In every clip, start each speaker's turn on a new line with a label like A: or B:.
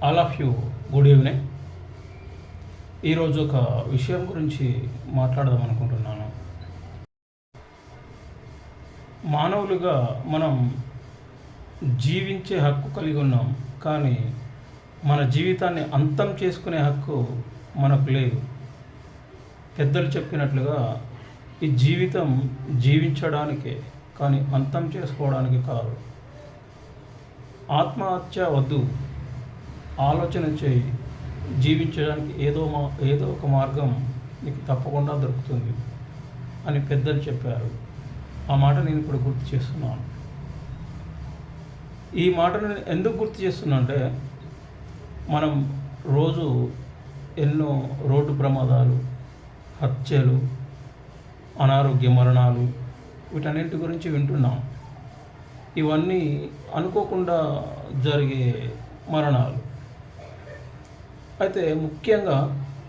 A: All of you good evening. ఈరోజు ఒక విషయం గురించి మాట్లాడదాం అనుకుంటున్నాను. మానవులుగా మనం జీవించే హక్కు కలిగి ఉన్నాం, కానీ మన జీవితాన్ని అంతం చేసుకునే హక్కు మనకు లేదు. పెద్దలు చెప్పినట్లుగా ఈ జీవితం జీవించడానికే, కానీ అంతం చేసుకోవడానికి కాదు. ఆత్మహత్య వద్దు, ఆలోచన చేయి. జీవించడానికి ఏదో ఒక మార్గం నీకు తప్పకుండా దొరుకుతుంది అని పెద్దలు చెప్పారు. ఆ మాట నేను ఇప్పుడు గుర్తు చేస్తున్నాను. ఈ మాటను ఎందుకు గుర్తు చేస్తున్నా అంటే, మనం రోజు ఎన్నో రోడ్డు ప్రమాదాలు, హత్యలు, అనారోగ్య మరణాలు, వీటన్నింటి గురించి వింటున్నాం. ఇవన్నీ అనుకోకుండా జరిగే మరణాలు. అయితే ముఖ్యంగా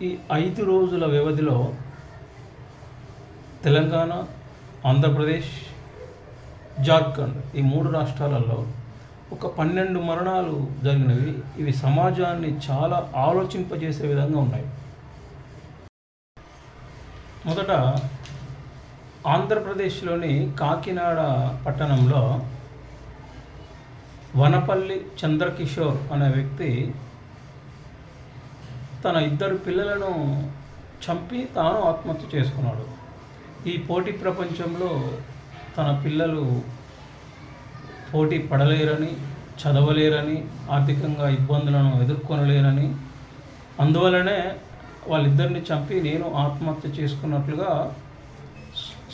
A: ఈ 5 రోజుల వ్యవధిలో తెలంగాణ, ఆంధ్రప్రదేశ్, జార్ఖండ్ ఈ 3 రాష్ట్రాలలో ఒక 12 మరణాలు జరిగినవి. ఇవి సమాజాన్ని చాలా ఆలోచింపజేసే విధంగా ఉన్నాయి. మొదట ఆంధ్రప్రదేశ్లోని కాకినాడ పట్టణంలో వనపల్లి చంద్రకిషోర్ అనే వ్యక్తి తన 2 పిల్లలను చంపి తాను ఆత్మహత్య చేసుకున్నాడు. ఈ పోటీ ప్రపంచంలో తన పిల్లలు పోటీ పడలేరని, చదవలేరని, ఆర్థికంగా ఇబ్బందులను ఎదుర్కొనలేరని, అందువలనే వాళ్ళిద్దరిని చంపి నేను ఆత్మహత్య చేసుకున్నట్లుగా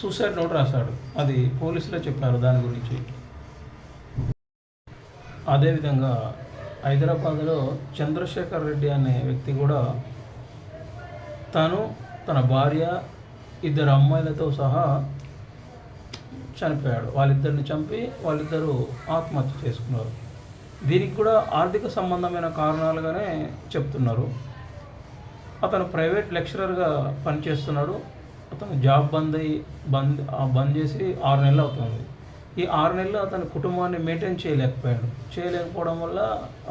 A: సూసైడ్ నోట్ రాశాడు. అది పోలీసులే చెప్పారు దాని గురించి. అదేవిధంగా హైదరాబాద్లో చంద్రశేఖర్ రెడ్డి అనే వ్యక్తి కూడా తన భార్య, 2 అమ్మాయిలతో సహా చనిపోయాడు. వాళ్ళిద్దరిని చంపి వాళ్ళిద్దరూ ఆత్మహత్య చేసుకున్నారు. దీనికి కూడా ఆర్థిక సంబంధమైన కారణాలుగానే చెప్తున్నారు. అతను ప్రైవేట్ లెక్చరర్గా పనిచేస్తున్నాడు. అతను జాబ్ బంద్ చేసి 6 నెలలు అవుతుంది. ఈ 6 నెలలు అతని కుటుంబాన్ని మెయింటైన్ చేయలేకపోవడం వల్ల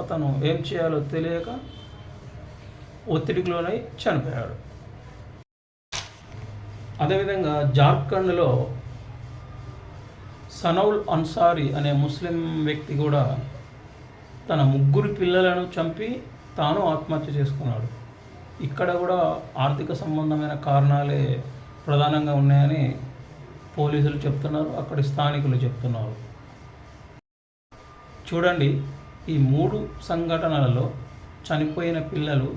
A: అతను ఏం చేయాలో తెలియక ఒత్తిడికి లోనై చనిపోయాడు. అదేవిధంగా జార్ఖండ్లో సనౌల్ అన్సారీ అనే ముస్లిం వ్యక్తి కూడా తన 3 పిల్లలను చంపి తాను ఆత్మహత్య చేసుకున్నాడు. ఇక్కడ కూడా ఆర్థిక సంబంధమైన కారణాలే ప్రధానంగా ఉన్నాయని పోలీసులు చెప్తున్నారు, అక్కడి స్థానికులు చెప్తున్నారు. చూడండి, ఈ 3 సంఘటనలలో చనిపోయిన పిల్లలు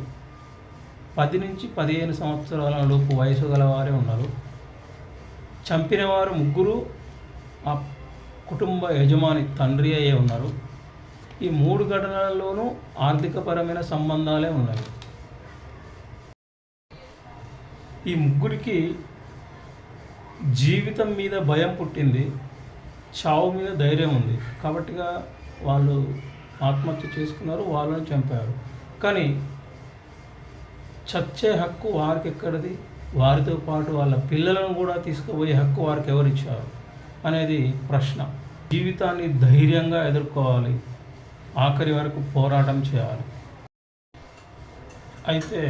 A: 10 నుంచి 15 సంవత్సరాల లోపు వయసు గలవారే ఉన్నారు. చంపిన వారు 3 ఆ కుటుంబ యజమాని తండ్రి అయ్యే ఉన్నారు. ఈ 3 ఘటనలలోనూ ఆర్థికపరమైన సంబంధాలే ఉన్నాయి. ఈ 3కి జీవితం మీద భయం పుట్టింది, చావు మీద ధైర్యం ఉంది. కాబట్టిగా వాళ్ళు ఆత్మహత్య చేసుకున్నారు, వాళ్ళని చంపారు. కానీ చచ్చే హక్కు వారికి ఎక్కడిది? వారితో పాటు వాళ్ళ పిల్లలను కూడా తీసుకుపోయే హక్కు వారికి ఎవరిచ్చారు అనేది ప్రశ్న. జీవితాన్ని ధైర్యంగా ఎదుర్కోవాలి, ఆఖరి వరకు పోరాటం చేయాలి. అయితే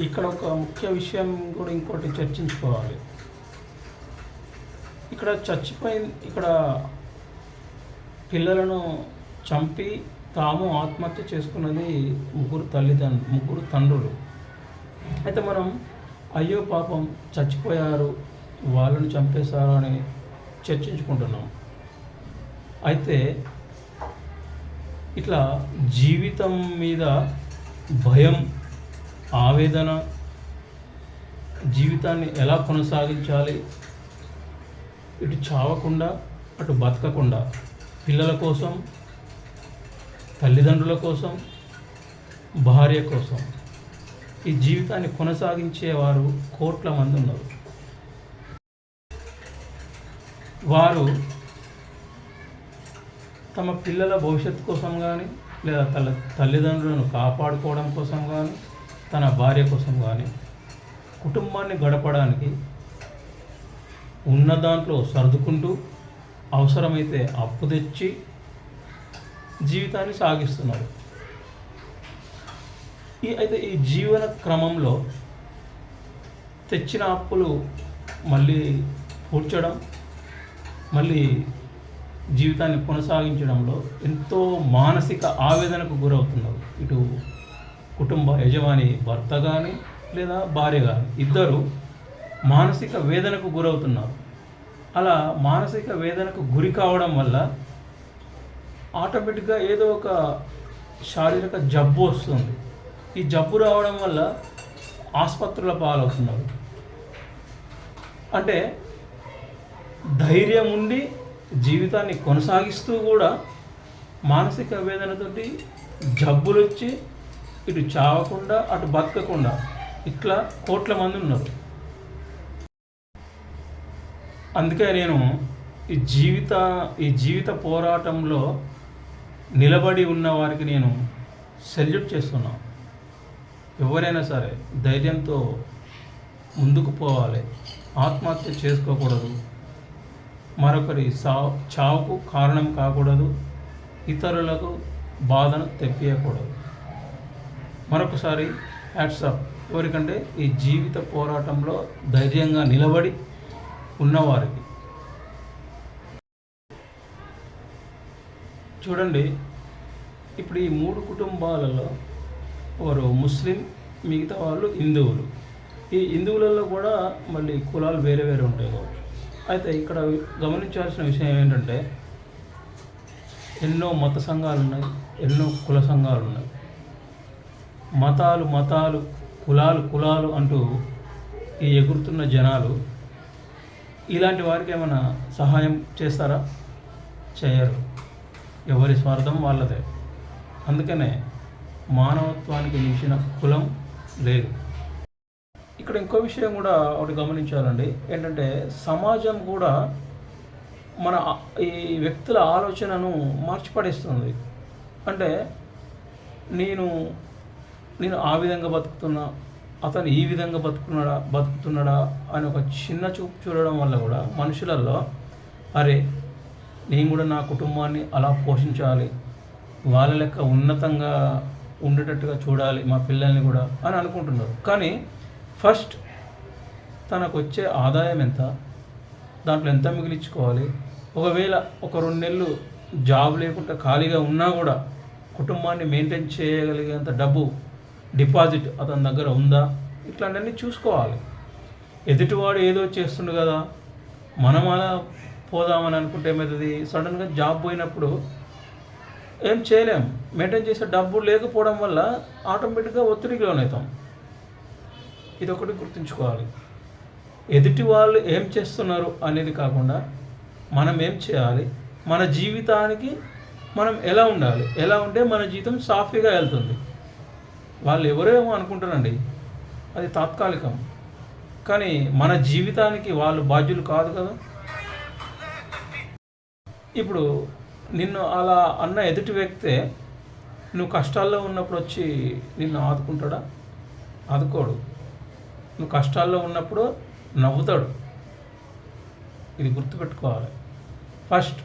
A: ఇక్కడ ఒక ముఖ్య విషయం కూడా ఇంకోటి చర్చించుకోవాలి. ఇక్కడ పిల్లలను చంపి తాము ఆత్మహత్య చేసుకున్నది 3 తండ్రులు. అయితే మనం అయ్యో పాపం చచ్చిపోయారు, వాళ్ళని చంపేశారు అని చర్చించుకుంటున్నాం. అయితే ఇట్లా జీవితం మీద భయం, ఆవేదన, జీవితాన్ని ఎలా కొనసాగించాలి, ఇటు చావకుండా అటు బతకకుండా, పిల్లల కోసం, తల్లిదండ్రుల కోసం, భార్య కోసం ఈ జీవితాన్ని కొనసాగించేవారు కోట్ల మంది ఉన్నారు. వారు తమ పిల్లల భవిష్యత్తు కోసం కానీ, లేదా తల్లిదండ్రులను కాపాడుకోవడం కోసం కానీ, తన భార్య కోసం కానీ, కుటుంబాన్ని గడపడానికి ఉన్న దాంట్లో సర్దుకుంటూ అవసరమైతే అప్పు తెచ్చి జీవితాన్ని సాగిస్తున్నారు. అయితే ఈ జీవన క్రమంలో తెచ్చిన అప్పులు మళ్ళీ పూడ్చడం, మళ్ళీ జీవితాన్ని కొనసాగించడంలో ఎంతో మానసిక ఆవేదనకు గురవుతున్నారు. ఇటు కుటుంబ యజమాని భర్త కానీ లేదా భార్య కానీ ఇద్దరు మానసిక వేదనకు గురవుతున్నారు. అలా మానసిక వేదనకు గురి కావడం వల్ల ఆటోమేటిక్గా ఏదో ఒక శారీరక జబ్బు వస్తుంది. ఈ జబ్బు రావడం వల్ల ఆసుపత్రుల పాలవుతున్నారు. అంటే ధైర్యం ఉండి జీవితాన్ని కొనసాగిస్తూ కూడా మానసిక వేదనతోటి జబ్బులు వచ్చి ఇటు చావకుండా అటు బతకకుండా ఇట్లా కోట్ల మంది ఉన్నారు. అందుకే నేను ఈ జీవిత పోరాటంలో నిలబడి ఉన్న వారికి నేను సెల్యూట్ చేస్తున్నా. ఎవరైనా సరే ధైర్యంతో ముందుకు పోవాలి, ఆత్మహత్య చేసుకోకూడదు, మరొకరి చావుకు కారణం కాకూడదు, ఇతరులకు బాధను తెప్పియకూడదు. మరొకసారి హ్యాట్సాప్ ఎవరికంటే ఈ జీవిత పోరాటంలో ధైర్యంగా నిలబడి ఉన్నవారికి. చూడండి, ఇప్పుడు ఈ 3 కుటుంబాలలో ఒకరు ముస్లిం, మిగతా వాళ్ళు హిందువులు. ఈ హిందువులలో కూడా మళ్ళీ కులాలు వేరే వేరే ఉంటాయి కావచ్చు. అయితే ఇక్కడ గమనించాల్సిన విషయం ఏంటంటే ఎన్నో మత సంఘాలు ఉన్నాయి, ఎన్నో కుల సంఘాలు ఉన్నాయి. మతాలు కులాలు అంటూ ఈ ఎగురుతున్న జనాలు ఇలాంటి వారికి ఏమైనా సహాయం చేస్తారా? చేయరు. ఎవరి స్వార్థం వాళ్ళదే. అందుకనే మానవత్వానికి మించిన కులం లేదు. ఇక్కడ ఇంకో విషయం కూడా ఒకటి గమనించాలండి. ఏంటంటే సమాజం కూడా మన ఈ వ్యక్తుల ఆలోచనను మార్చిపడేస్తుంది. అంటే నేను ఆ విధంగా బతుకుతున్నా, అతను ఈ విధంగా బతుకుతున్నాడా అని ఒక చిన్న చూపు చూడడం వల్ల కూడా మనుషులలో అరే నేను కూడా నా కుటుంబాన్ని అలా పోషించాలి, వాళ్ళ లెక్క ఉన్నతంగా ఉండేటట్టుగా చూడాలి మా పిల్లల్ని కూడా అని అనుకుంటున్నారు. కానీ ఫస్ట్ తనకు వచ్చే ఆదాయం ఎంత, దాంట్లో ఎంత మిగిలించుకోవాలి, ఒకవేళ ఒక 2 నెలలు జాబ్ లేకుండా ఖాళీగా ఉన్నా కూడా కుటుంబాన్ని మెయింటైన్ చేయగలిగేంత డబ్బు డిపాజిట్ అతని దగ్గర ఉందా, ఇట్లాంటివన్నీ చూసుకోవాలి. ఎదుటివాడు ఏదో చేస్తుండు కదా మనం అలా పోదామని అనుకుంటే ఏమవుతుంది, సడన్గా జాబ్ పోయినప్పుడు ఏం చేయలేం. మెయింటైన్ చేసే డబ్బు లేకపోవడం వల్ల ఆటోమేటిక్గా ఒత్తిడికి లోనవుతాం. ఇది ఒకటి గుర్తుంచుకోవాలి. ఎదుటి వాళ్ళు ఏం చేస్తున్నారు అనేది కాకుండా మనం ఏం చేయాలి, మన జీవితానికి మనం ఎలా ఉండాలి, ఎలా ఉంటే మన జీవితం సాఫీగా వెళ్తుంది. వాళ్ళు ఎవరేమో అనుకుంటారండి, అది తాత్కాలికం. కానీ మన జీవితానికి వాళ్ళు బాధ్యులు కాదు కదా. ఇప్పుడు నిన్ను అలా అన్న ఎదుటి వ్యక్తే నువ్వు కష్టాల్లో ఉన్నప్పుడు వచ్చి నిన్ను ఆదుకుంటాడా? ఆదుకోడు. నువ్వు కష్టాల్లో ఉన్నప్పుడు నవ్వుతాడు. ఇది గుర్తుపెట్టుకోవాలి. ఫస్ట్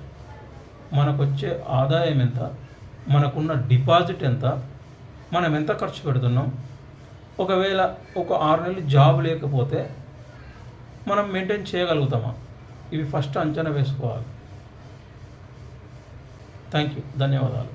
A: మనకు వచ్చే ఆదాయం ఎంత, మనకున్న డిపాజిట్ ఎంత, మనం ఎంత ఖర్చు పెడుతున్నాం, ఒకవేళ ఒక 6 నెలలు జాబ్ లేకపోతే మనం మెయింటైన్ చేయగలుగుతామా, ఇవి ఫస్ట్ అంచనా వేసుకోవాలి. Thank you. ధన్యవాదాలు.